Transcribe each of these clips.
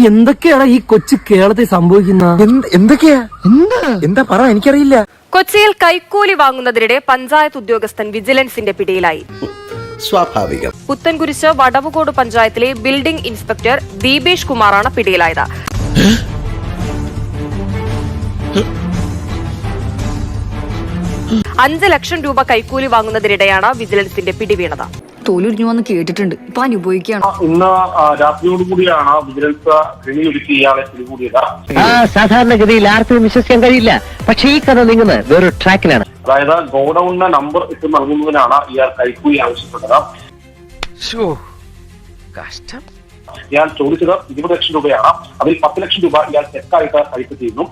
എന്തൊക്കെയാണ് ഈ കൊച്ചു കേരളത്തിൽ സംഭവിക്കുന്ന? എന്തൊക്കെയാ എന്താ പറ, എനിക്കറിയില്ല. കൊച്ചിയിൽ കൈക്കൂലി വാങ്ങുന്നതിനിടെ പഞ്ചായത്ത് ഉദ്യോഗസ്ഥൻ വിജിലൻസിന്റെ പിടിയിലായി. സ്വാഭാവികം. പുത്തൻകുരിശ് വടവുകോട് പഞ്ചായത്തിലെ ബിൽഡിംഗ് ഇൻസ്പെക്ടർ ദീപേഷ് കുമാറാണ് പിടിയിലായത്. $5 ലക്ഷം കൈക്കൂലി വാങ്ങുന്നതിനിടെയാണ് വിജിലൻസിന്റെ പിടിവീണത്. തോലുരിഞ്ഞു വന്ന് കേട്ടിട്ടുണ്ട്, ഇപ്പൊ അനുഭവിക്കുകയാണ്. ഇന്ന് രാത്രിയോടുകൂടിയാണ് വിജിലൻസ് കെണിയൊരുക്കി ഇയാളെ പിടികൂടിയത്. സാധാരണഗതിയിൽ ആർക്കും വിശ്വസിക്കാൻ കഴിയില്ല, പക്ഷേ ഈ കഥ നീങ്ങുന്നത് വേറൊരു ട്രാക്കിലാണ്. അതായത് ഗോഡൌണിന് നമ്പർ ഇട്ട് നൽകുന്നതിനാണ് ഇയാൾ കൈക്കൂലി ആവശ്യപ്പെട്ടത്. ഇയാൾ ചോദിച്ചത് 20 ലക്ഷം രൂപയാണ്. അതിൽ 10 ലക്ഷം രൂപ ഇയാൾ ചെക്കായിട്ട് കൈപ്പ് ചെയ്യുന്നു.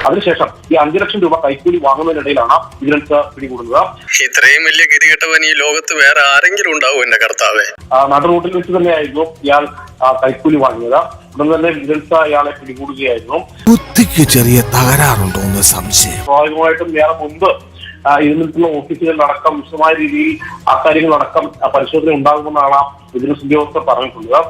അതിനുശേഷം ഈ 5 ലക്ഷം രൂപ കൈക്കൂലി വാങ്ങുന്നതിനിടയിലാണ് വിജിലൻസ് പിടികൂടുന്നത്. ഇത്രയും വലിയ ഗതികെട്ടവൻ ഈ ലോകത്ത് വേറെ ആരെങ്കിലും ഉണ്ടാവും എന്റെ കർത്താവേ. നടുറൂട്ടിൽ വെച്ച് തന്നെയായിരുന്നു ഇയാൾ കൈക്കൂലി വാങ്ങിയത്. ഉടൻ തന്നെ വിജിലൻസ് ഇയാളെ പിടികൂടുകയായിരുന്നു. ബുദ്ധിക്ക് ചെറിയ തകരാറുണ്ടോ എന്ന് സംശയം. സ്വാഭാവികമായിട്ടും ഇയാളെ മുൻപ് ഇരുന്നിട്ടുള്ള ഓഫീസുകളിലടക്കം വിശദമായ രീതിയിൽ അക്കാര്യങ്ങളടക്കം പരിശോധന ഉണ്ടാകുമെന്നാണ് വിജിലൻസ് ഉദ്യോഗസ്ഥർ പറഞ്ഞിട്ടുള്ളത്.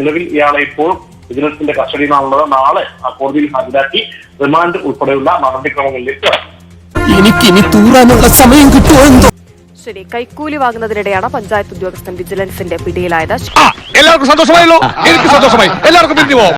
നിലവിൽ ഇയാളെ ഇപ്പോൾ വിജിലൻസിന്റെ കസ്റ്റഡിയിലാണുള്ളത്. നാളെ കോടതിയിൽ ഹാജരാക്കി റിമാൻഡ് ഉൾപ്പെടെയുള്ള നടപടിക്രമങ്ങളിലേക്ക് എനിക്കിനി തൂറാനുള്ള സമയം കിട്ടുമോ? ശരി, കൈക്കൂലി വാങ്ങുന്നതിനിടെയാണ് പഞ്ചായത്ത് ഉദ്യോഗസ്ഥൻ വിജിലൻസിന്റെ പിടിയിലായത്. എല്ലാവർക്കും സന്തോഷമായല്ലോ. എനിക്ക് സന്തോഷമായി. എല്ലാവർക്കും പിരിഞ്ഞു പോവാം.